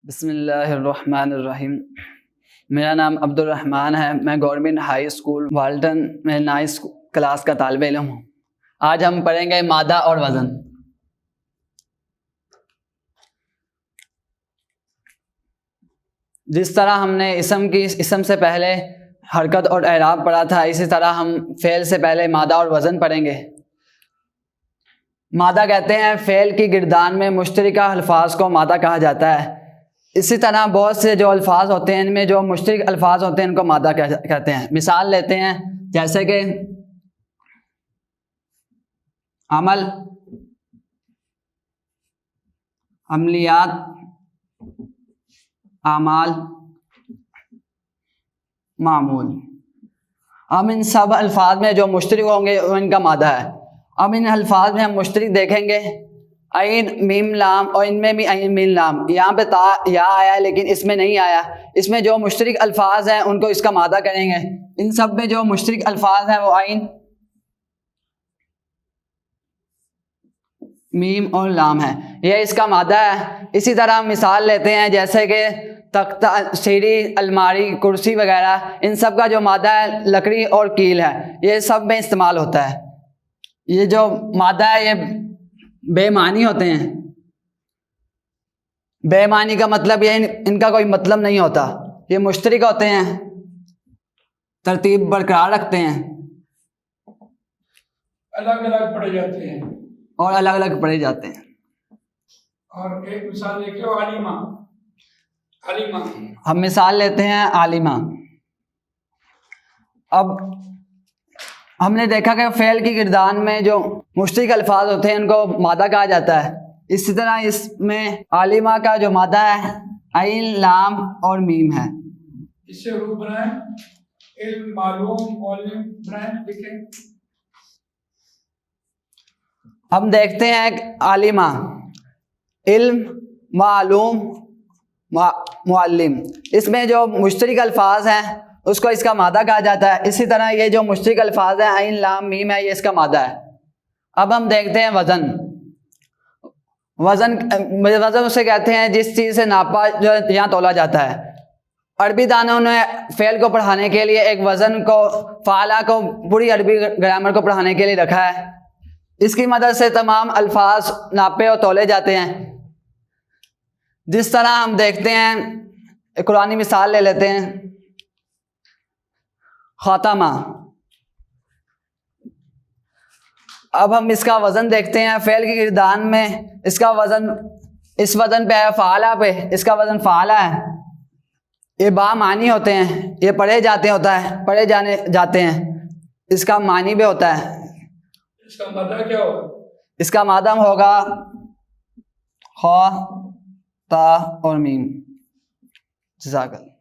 بسم اللہ الرحمن الرحیم۔ میرا نام عبد الرحمن ہے، میں گورنمنٹ ہائی اسکول والٹن میں 9 کلاس کا طالب علم ہوں۔ آج ہم پڑھیں گے مادہ اور وزن۔ جس طرح ہم نے اسم سے پہلے حرکت اور اعراب پڑھا تھا، اسی طرح ہم فعل سے پہلے مادہ اور وزن پڑھیں گے۔ مادہ کہتے ہیں فعل کی گردان میں مشترکہ الفاظ کو مادہ کہا جاتا ہے۔ اسی طرح بہت سے جو الفاظ ہوتے ہیں ان میں جو مشترک الفاظ ہوتے ہیں ان کو مادہ کہتے ہیں۔ مثال لیتے ہیں جیسے کہ عمل، عملیات، اعمال، معمول۔ اب ان سب الفاظ میں جو مشترک ہوں گے وہ ان کا مادہ ہے۔ اب ان الفاظ میں ہم مشترک دیکھیں گے، عین، میم، لام، اور ان میں بھی عین، میم، لام۔ یہاں پہ تا یا آیا ہے لیکن اس میں نہیں آیا۔ اس میں جو مشترک الفاظ ہیں ان کو اس کا مادہ کریں گے۔ ان سب میں جو مشترک الفاظ ہیں وہ عین، میم اور لام ہے، یہ اس کا مادہ ہے۔ اسی طرح ہم مثال لیتے ہیں جیسے کہ تختہ، سیڑھی، الماری، کرسی وغیرہ، ان سب کا جو مادہ ہے لکڑی اور کیل ہے، یہ سب میں استعمال ہوتا ہے۔ یہ جو مادہ ہے یہ بے معنی ہوتے ہیں۔ بے معنی کا مطلب یہ ان کا کوئی مطلب نہیں ہوتا، یہ مشترک ہوتے ہیں، ترتیب برقرار رکھتے ہیں، الگ الگ پڑھے جاتے ہیں اور الگ الگ پڑھے جاتے ہیں۔ اور ایک مثال دیکھو، عالمہ۔ عالمہ ہم مثال لیتے ہیں عالمہ۔ اب ہم نے دیکھا کہ فعل کی گردان میں جو مشترک الفاظ ہوتے ہیں ان کو مادہ کہا جاتا ہے۔ اسی طرح اس میں عالمہ کا جو مادہ ہے عین، لام اور میم ہے۔ اس سے حروف بنائیں، علم، معلوم، عالم بنائیں، لکھیں۔ ہم دیکھتے ہیں عالمہ، علم، معلوم، معلم۔ اس میں جو مشترک الفاظ ہیں اس کو اس کا مادہ کہا جاتا ہے۔ اسی طرح یہ جو مشترک الفاظ ہیں عین، لام، میم ہے، یہ اس کا مادہ ہے۔ اب ہم دیکھتے ہیں وزن۔ وزن اسے کہتے ہیں جس چیز سے ناپا جو یہاں تولا جاتا ہے۔ عربی دانوں نے فعل کو پڑھانے کے لیے ایک وزن کو، فعلہ کو، پوری عربی گرامر کو پڑھانے کے لیے رکھا ہے۔ اس کی مدد سے تمام الفاظ ناپے اور تولے جاتے ہیں۔ جس طرح ہم دیکھتے ہیں، ایک قرآنی مثال لے لیتے ہیں، خاتمہ۔ اب ہم اس کا وزن دیکھتے ہیں فعل کی گردان میں۔ اس کا وزن اس وزن پہ ہے، فعلہ پہ، اس کا وزن فعلہ ہے۔ یہ با معنی ہوتے ہیں، یہ پڑھے جاتے ہیں۔ اس کا معنی بھی ہوتا ہے۔ اس کا مادہ کیا ہوگا؟ اس کا مادہ ہوگا خا، تا اور میم۔ جزاک اللہ۔